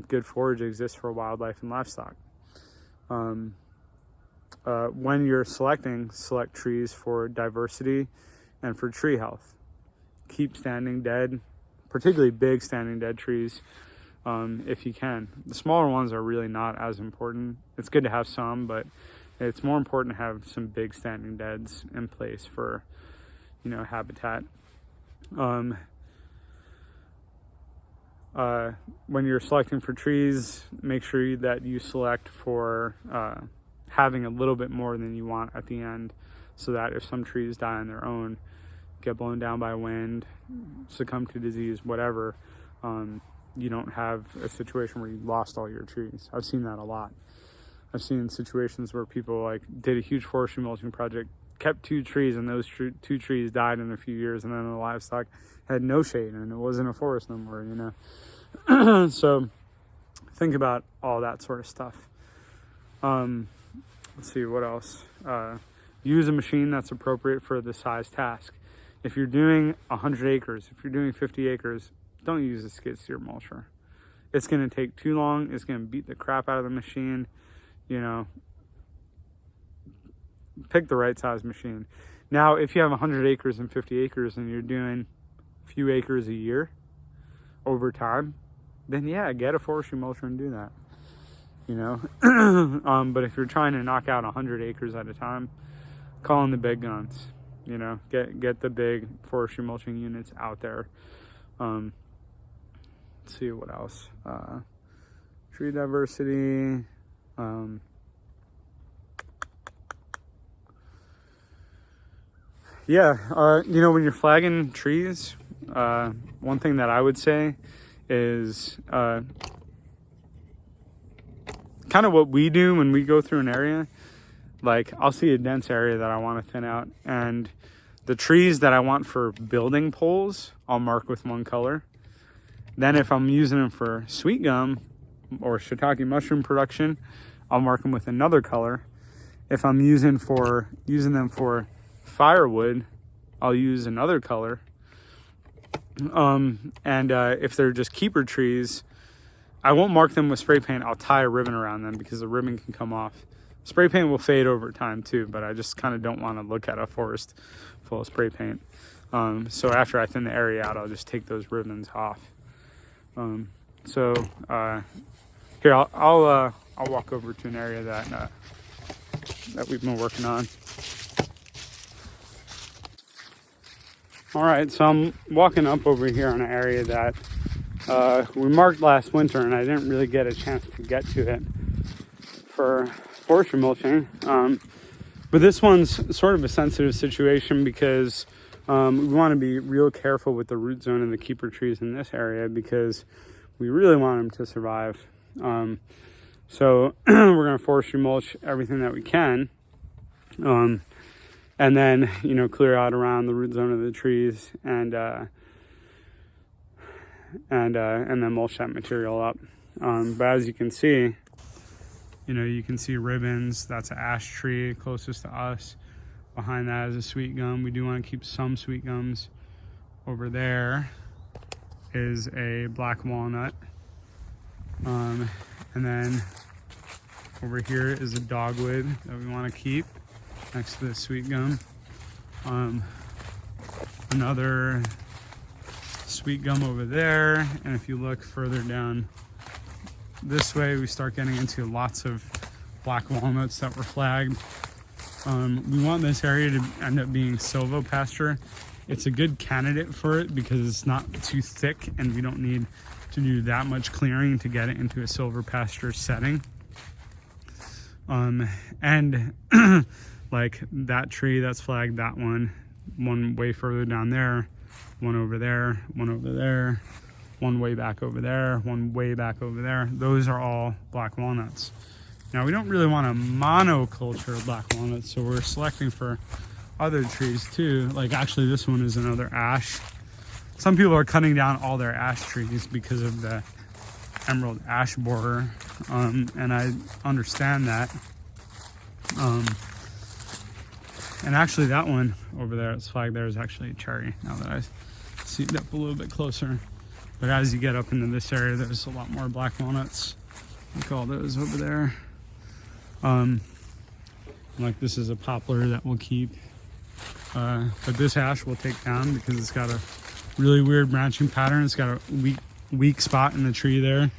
good forage exists for wildlife and livestock. When you're select trees for diversity and for tree health. Keep standing dead, particularly big standing dead trees, if you can. The smaller ones are really not as important. It's good to have some, but it's more important to have some big standing deads in place for, you know, habitat. when you're selecting for trees, make sure that you select for having a little bit more than you want at the end, so that if some trees die on their own, get blown down by wind, succumb to disease, whatever, you don't have a situation where you lost all your trees. I've seen that a lot. I've seen situations where people like did a huge forestry mulching project, kept 2 trees, and those 2 trees died in a few years, and then the livestock had no shade and it wasn't a forest no more, you know. So think about all that sort of stuff. Let's see what else. Use a machine that's appropriate for the size task. If you're doing 100 acres, if you're doing 50 acres, don't use a skid steer mulcher. It's going to take too long. It's going to beat the crap out of the machine. You know, pick the right size machine. Now, if you have 100 acres and 50 acres and you're doing a few acres a year over time, then yeah, get a forestry mulcher and do that. You know, but if you're trying to knock out 100 acres at a time, call in the big guns. You know, get the big forestry mulching units out there. Let's see what else. Tree diversity. Yeah, you know, when you're flagging trees, one thing that I would say is kind of what we do when we go through an area. Like, I'll see a dense area that I want to thin out, and the trees that I want for building poles, I'll mark with one color. Then if I'm using them for sweet gum or shiitake mushroom production, I'll mark them with another color. If I'm using them for firewood, I'll use another color. If they're just keeper trees, I won't mark them with spray paint. I'll tie a ribbon around them because the ribbon can come off. Spray paint will fade over time too, but I just kind of don't want to look at a forest full of spray paint. So after I thin the area out, I'll just take those ribbons off. Here, I'll walk over to an area that we've been working on. All right, so I'm walking up over here on an area that we marked last winter, and I didn't really get a chance to get to it for forestry mulching. But this one's sort of a sensitive situation because we want to be real careful with the root zone and the keeper trees in this area because we really want them to survive. So we're going to forestry mulch everything that we can. And then, you know, clear out around the root zone of the trees and then mulch that material up. But as you can see, you know, you can see ribbons. That's an ash tree closest to us. Behind that is a sweet gum. We do want to keep some sweet gums. Over there is a black walnut. And then over here is a dogwood that we want to keep next to the sweet gum. Another sweet gum over there. And if you look further down this way, we start getting into lots of black walnuts that were flagged. We want this area to end up being silvopasture. It's a good candidate for it because it's not too thick and we don't need to do that much clearing to get it into a silvopasture setting. And like that tree that's flagged, that one way further down there, one over there, one over there, one way back over there, one way back over there. Those are all black walnuts. Now we don't really want to monoculture black walnuts, so we're selecting for other trees too. Like actually this one is another ash. Some people are cutting down all their ash trees because of the emerald ash borer, and I understand that. And actually that one over there, it's flagged there, is actually a cherry, now that I see it up a little bit closer. But as you get up into this area, there's a lot more black walnuts. Look at all those over there. Like this is a poplar that we'll keep. But this ash we'll take down because it's got a really weird branching pattern. It's got a weak spot in the tree there.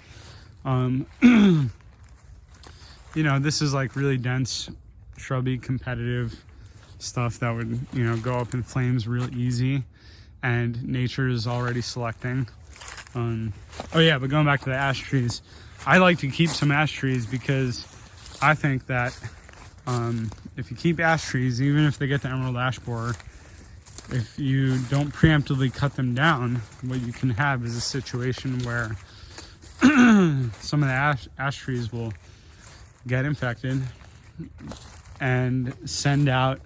You know, this is like really dense, shrubby, competitive stuff that would, you know, go up in flames real easy, and nature is already selecting. Oh yeah, but going back to the ash trees, I like to keep some ash trees because I think that if you keep ash trees, even if they get the emerald ash borer, if you don't preemptively cut them down, what you can have is a situation where some of the ash trees will get infected and send out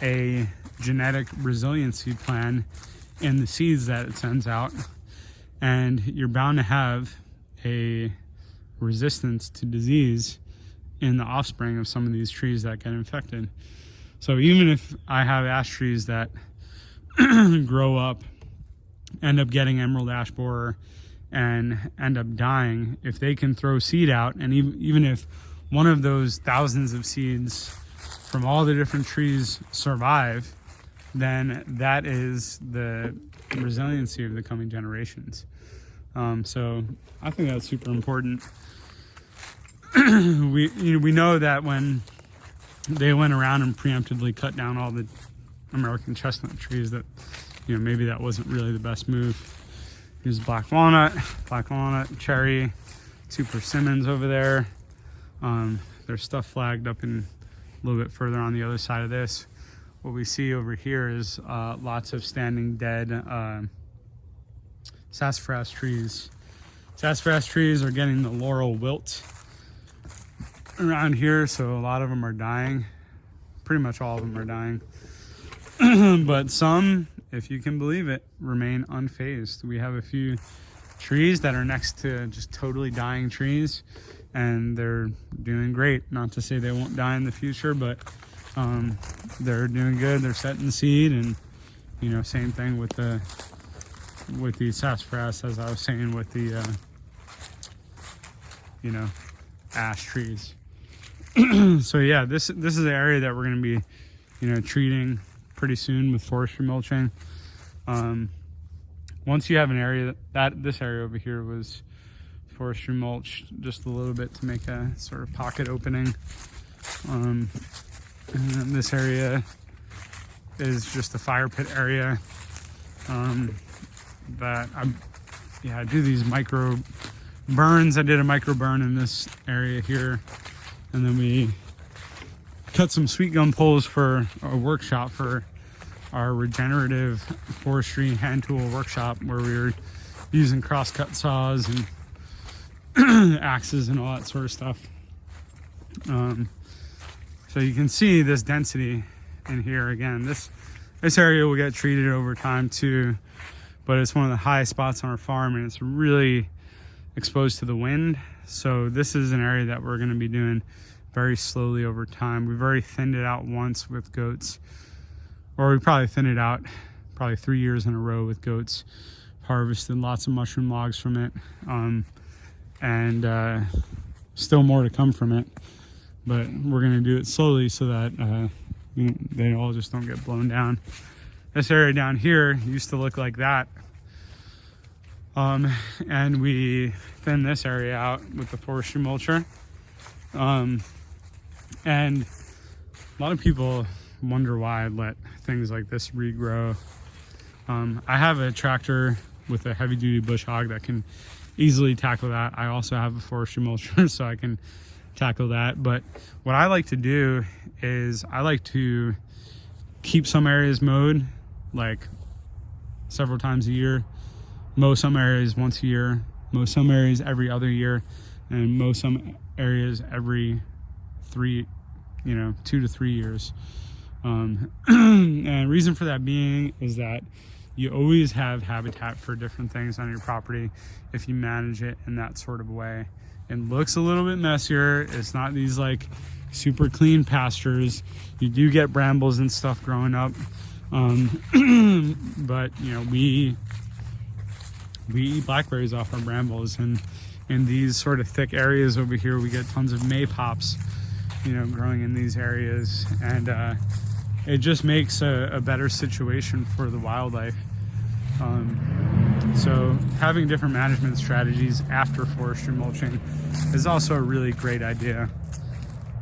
a genetic resiliency plan in the seeds that it sends out, and you're bound to have a resistance to disease in the offspring of some of these trees that get infected. So even if I have ash trees that grow up, end up getting emerald ash borer, and end up dying, if they can throw seed out, and even if one of those thousands of seeds from all the different trees survive, then that is the resiliency of the coming generations. So I think that's super important. We know that when they went around and preemptively cut down all the American chestnut trees, that maybe that wasn't really the best move. Here's black walnut, cherry, two persimmons over there. There's stuff flagged up in a little bit further on the other side of this. What we see over here is lots of standing dead sassafras trees. Sassafras trees are getting the laurel wilt around here, so a lot of them are dying. Pretty much all of them are dying. But some, if you can believe it, remain unfazed. We have a few trees that are next to just totally dying trees, and they're doing great. Not to say they won't die in the future, but they're doing good. They're setting seed, and same thing with the sassafras, as I was saying with the ash trees. So yeah, this is an area that we're going to be treating pretty soon with forestry mulching. Once you have an area this area over here was forestry mulch just a little bit to make a sort of pocket opening. And then this area is just a fire pit area that I do these micro burns. I did a micro burn in this area here, and then we cut some sweet gum poles for a workshop for our regenerative forestry hand tool workshop, where we were using crosscut saws and axes and all that sort of stuff. So you can see this density in here. Again, this area will get treated over time too, but it's one of the highest spots on our farm, and it's really exposed to the wind. So this is an area that we're going to be doing very slowly over time. We've already thinned it out once with goats, or we probably thinned it out 3 years in a row with goats. Harvested lots of mushroom logs from it, and still more to come from it. But we're going to do it slowly so that they all just don't get blown down. This area down here used to look like that. And we thinned this area out with the forestry mulcher. And a lot of people wonder why I let things like this regrow. I have a tractor with a heavy duty bush hog that can easily tackle that. I also have a forestry mulcher, so I can tackle that. But what I like to do is I like to keep some areas mowed like several times a year, mow some areas once a year, mow some areas every other year, and mow some areas every 2 to 3 years. And reason for that being is that you always have habitat for different things on your property if you manage it in that sort of way. It looks a little bit messier. It's not these like super clean pastures. You do get brambles and stuff growing up. But we eat blackberries off our brambles, and in these sort of thick areas over here, we get tons of maypops, growing in these areas, and it just makes a better situation for the wildlife. So having different management strategies after forestry mulching is also a really great idea.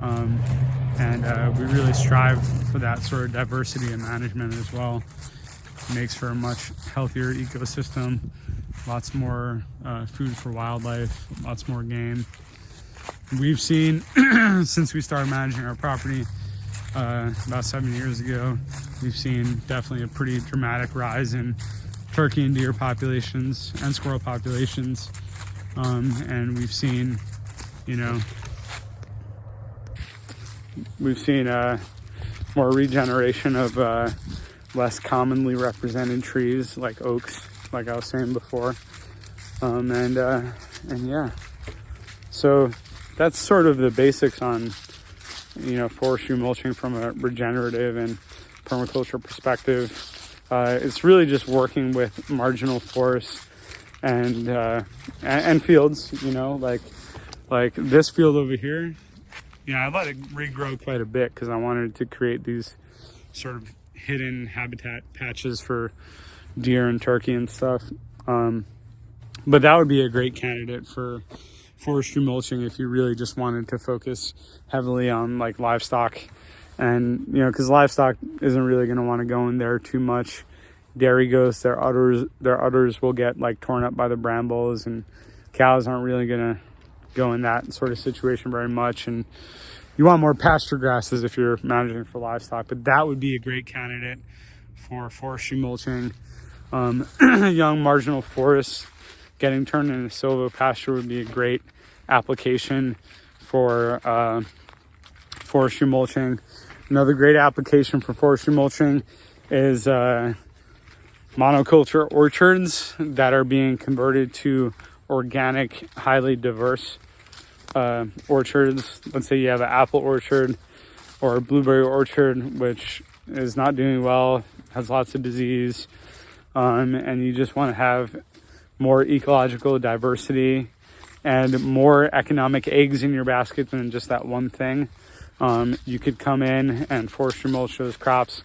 And we really strive for that sort of diversity in management as well. It makes for a much healthier ecosystem, lots more food for wildlife, lots more game. We've seen, since we started managing our property about 7 years ago, we've seen definitely a pretty dramatic rise in turkey and deer populations and squirrel populations. And we've seen, more regeneration of less commonly represented trees like oaks, like I was saying before. And yeah, so that's sort of the basics on, forestry mulching from a regenerative and permaculture perspective. It's really just working with marginal forests and fields, like this field over here. I let it regrow quite a bit because I wanted to create these sort of hidden habitat patches for deer and turkey and stuff. But that would be a great candidate for forestry mulching if you really just wanted to focus heavily on like livestock. And, because livestock isn't really going to want to go in there too much. Dairy goats, their udders will get like torn up by the brambles, and cows aren't really going to go in that sort of situation very much. And you want more pasture grasses if you're managing for livestock, but that would be a great candidate for forestry mulching. Young marginal forests getting turned into silvopasture would be a great application for forestry mulching. Another great application for forestry mulching is monoculture orchards that are being converted to organic, highly diverse orchards. Let's say you have an apple orchard or a blueberry orchard, which is not doing well, has lots of disease, and you just want to have more ecological diversity and more economic eggs in your basket than just that one thing. You could come in and forestry mulch those crops,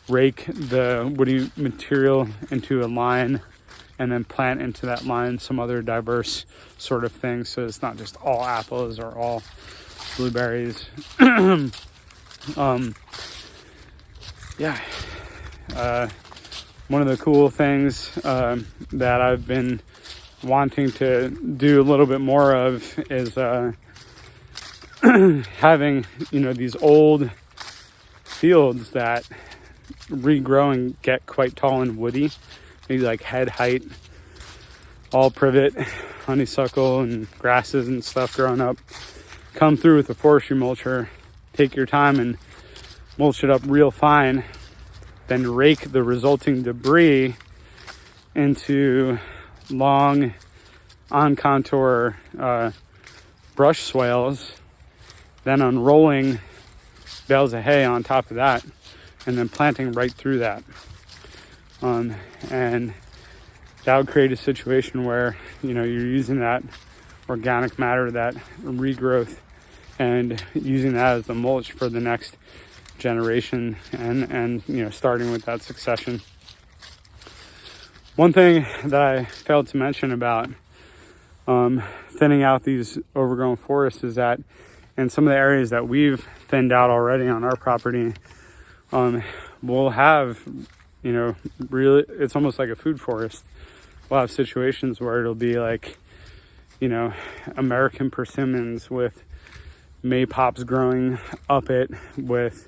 rake the woody material into a line, and then plant into that line some other diverse sort of thing. So it's not just all apples or all blueberries. One of the cool things that I've been wanting to do a little bit more of is having, these old fields that regrow and get quite tall and woody, maybe like head height, all privet, honeysuckle and grasses and stuff growing up. Come through with a forestry mulcher, take your time and mulch it up real fine, then rake the resulting debris into long on contour brush swales, then unrolling bales of hay on top of that, and then planting right through that. And that would create a situation where, you're using that organic matter, that regrowth, and using that as the mulch for the next generation, and starting with that succession. One thing that I failed to mention about thinning out these overgrown forests is that in some of the areas that we've thinned out already on our property, we'll have, really, it's almost like a food forest. We'll have situations where it'll be like, American persimmons with maypops growing up it, with,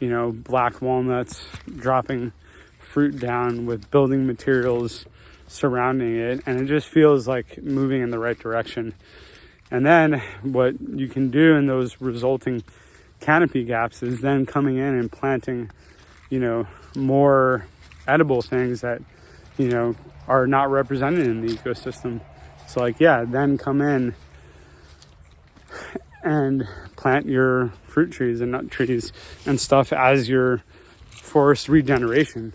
black walnuts dropping fruit down, with building materials surrounding it. And it just feels like moving in the right direction. And then what you can do in those resulting canopy gaps is then coming in and planting, more edible things that, are not represented in the ecosystem. So then come in and plant your fruit trees and nut trees and stuff as your forest regeneration.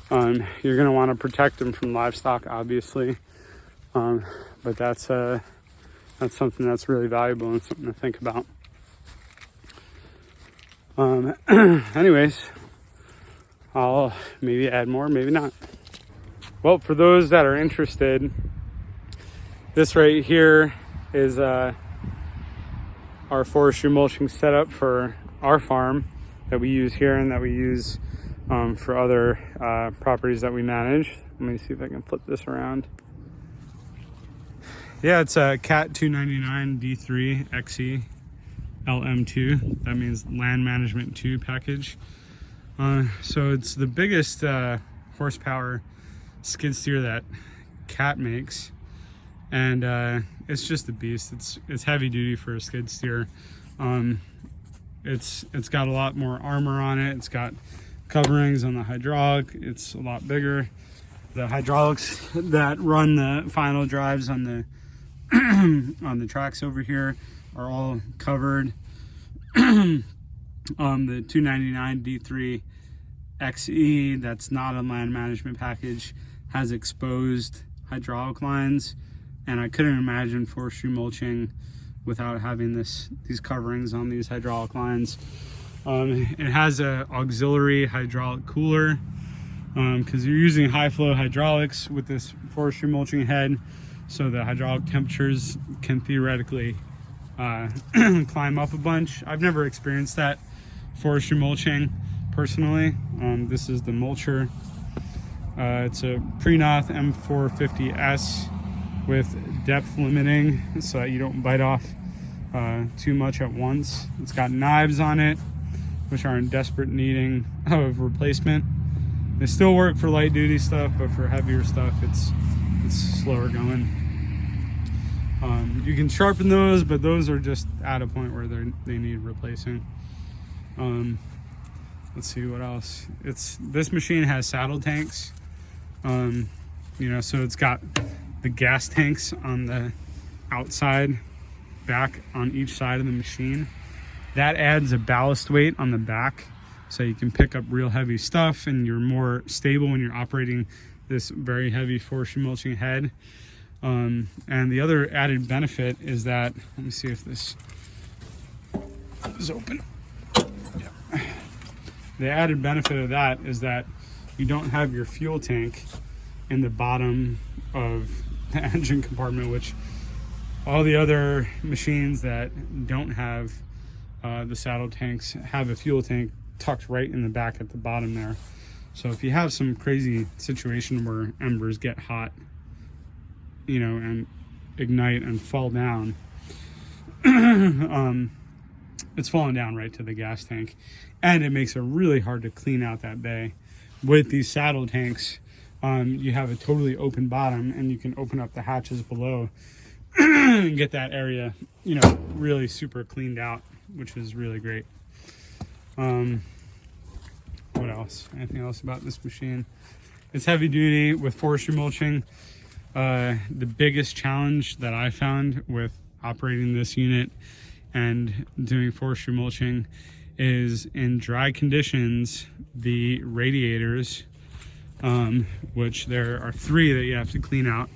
You're going to want to protect them from livestock, obviously. But that's something that's really valuable and something to think about. Anyways, I'll maybe add more, maybe not. Well, for those that are interested, this right here is our forestry mulching setup for our farm that we use here and that we use for other properties that we manage. Let me see if I can flip this around. Yeah, it's a CAT 299 D3 XE LM2. That means Land Management 2 package. So it's the biggest horsepower skid steer that CAT makes, and it's just a beast. It's heavy duty for a skid steer. It's got a lot more armor on it. It's got coverings on the hydraulic. It's a lot bigger. The hydraulics that run the final drives on the on the tracks over here are all covered. The 299 D3 XE, that's not a land management package, has exposed hydraulic lines, and I couldn't imagine forestry mulching without having these coverings on these hydraulic lines. It has a auxiliary hydraulic cooler, because you're using high flow hydraulics with this forestry mulching head, so the hydraulic temperatures can theoretically climb up a bunch. I've never experienced that forestry mulching personally. This is the Mulcher. It's a Prenoth M450S with depth limiting so that you don't bite off too much at once. It's got knives on it, which are in desperate needing of replacement. They still work for light duty stuff, but for heavier stuff, it's slower going. You can sharpen those, but those are just at a point where they need replacing. Let's see what else. This machine has saddle tanks. You know, so it's got the gas tanks on the outside, back on each side of the machine. That adds a ballast weight on the back, so you can pick up real heavy stuff, and you're more stable when you're operating this very heavy forestry mulching head. And the other added benefit is that, let me see if this is open. Yeah. The added benefit of that is that you don't have your fuel tank in the bottom of the engine compartment, which all the other machines that don't have the saddle tanks have a fuel tank tucked right in the back at the bottom there. So if you have some crazy situation where embers get hot, you know, and ignite and fall down, it's falling down right to the gas tank, and it makes it really hard to clean out that bay. With these saddle tanks, you have a totally open bottom, and you can open up the hatches below and get that area, you know, really super cleaned out, which is really great. What else? Anything else about this machine? It's heavy duty with forestry mulching. The biggest challenge that I found with operating this unit and doing forestry mulching is in dry conditions, the radiators, which there are 3 that you have to clean out.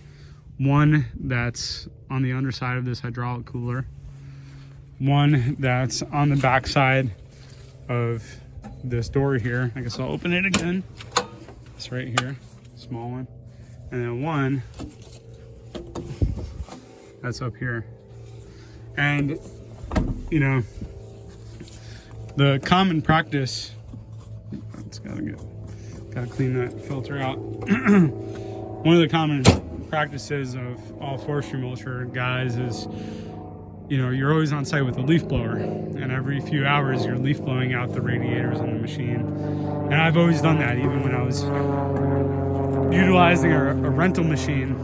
One that's on the underside of this hydraulic cooler, one that's on the back side of this door here. I guess I'll open it again. It's right here, small one. And then one that's up here. And, you know, the common practice, it's gotta clean that filter out. One of the common practices of all forestry mulcher guys is, you know, you're always on site with a leaf blower, and every few hours you're leaf blowing out the radiators on the machine. And I've always done that, even when I was utilizing a rental machine.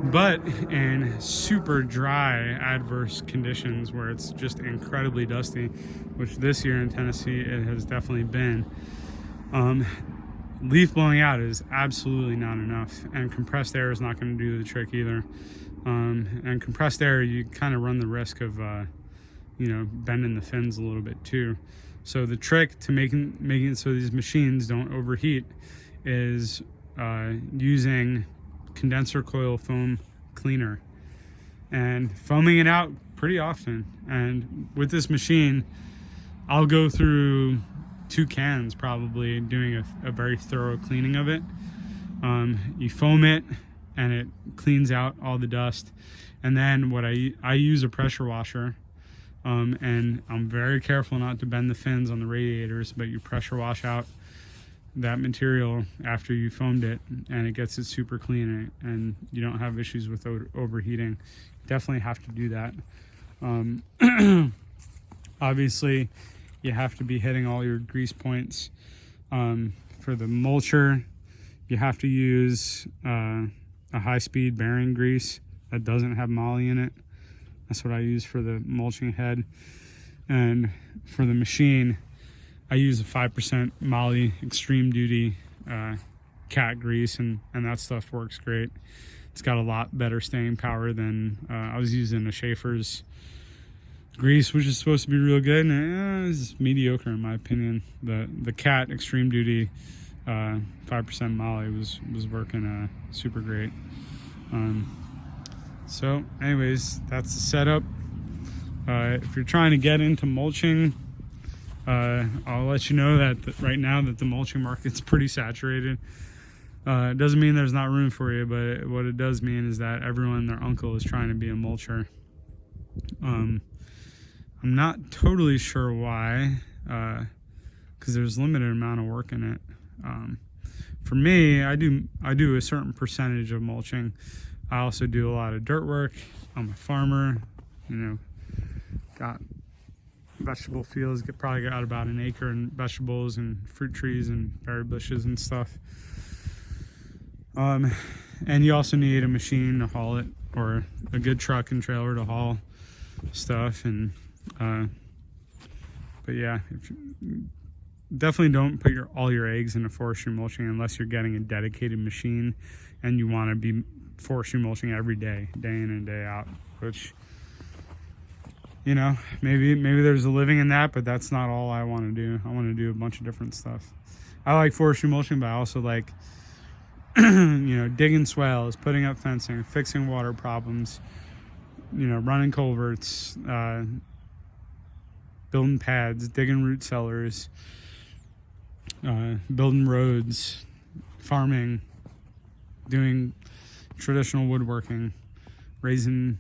But in super dry, adverse conditions where it's just incredibly dusty, which this year in Tennessee it has definitely been, leaf blowing out is absolutely not enough, and compressed air is not going to do the trick either. And compressed air, you kind of run the risk of you know, bending the fins a little bit too. So the trick to making it so these machines don't overheat is using condenser coil foam cleaner and foaming it out pretty often. And with this machine, I'll go through 2 cans probably doing a very thorough cleaning of it. You foam it and it cleans out all the dust, and then what I use a pressure washer And I'm very careful not to bend the fins on the radiators, but you pressure wash out that material after you foamed it, and it gets it super clean, and you don't have issues with overheating. You definitely have to do that. Obviously, you have to be hitting all your grease points. For the mulcher, you have to use a high-speed bearing grease that doesn't have moly in it. That's what I use for the mulching head. And for the machine, I use a 5% moly extreme duty cat grease, and that stuff works great. It's got a lot better staying power than I was using a Schaefer's grease, which is supposed to be real good, and it's mediocre in my opinion. The cat extreme duty 5% moly was working super great. So anyways, that's the setup. If you're trying to get into mulching, I'll let you know that right now that the mulching market's pretty saturated. It doesn't mean there's not room for you, but what it does mean is that everyone and their uncle is trying to be a mulcher. I'm not totally sure why, because there's a limited amount of work in it. For me, I do a certain percentage of mulching. I also do a lot of dirt work. I'm a farmer, you know, got vegetable fields, probably got about an acre in vegetables and fruit trees and berry bushes and stuff. And you also need a machine to haul it, or a good truck and trailer to haul stuff. And but yeah, definitely don't put all your eggs into forestry mulching unless you're getting a dedicated machine and you want to be forestry mulching every day, day in and day out, which, you know, maybe there's a living in that, but that's not all I want to do. I want to do a bunch of different stuff. I like forestry mulching, but I also like you know, digging swales, putting up fencing, fixing water problems, you know, running culverts, building pads, digging root cellars, building roads, farming, doing traditional woodworking, raising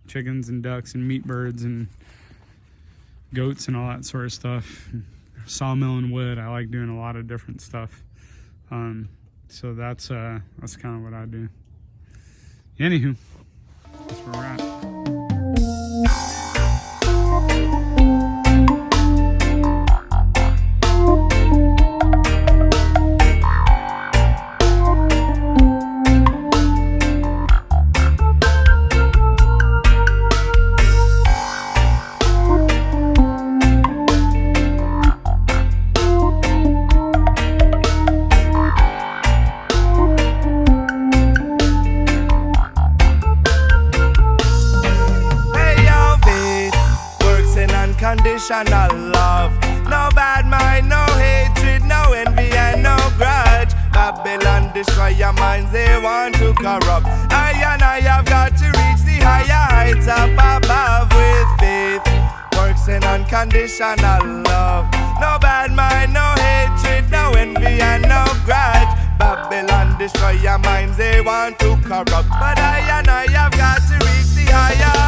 chickens and ducks and meat birds and goats and all that sort of stuff. Sawmilling wood. I like doing a lot of different stuff. So that's kind of what I do. Anywho, that's where we're at. Unconditional love, no bad mind, no hatred, no envy and no grudge. Babylon destroy your minds, they want to corrupt. I have got to reach the higher heights up above with faith, works in unconditional love. No bad mind, no hatred, no envy and no grudge. Babylon destroy your minds, they want to corrupt. But I have got to reach the higher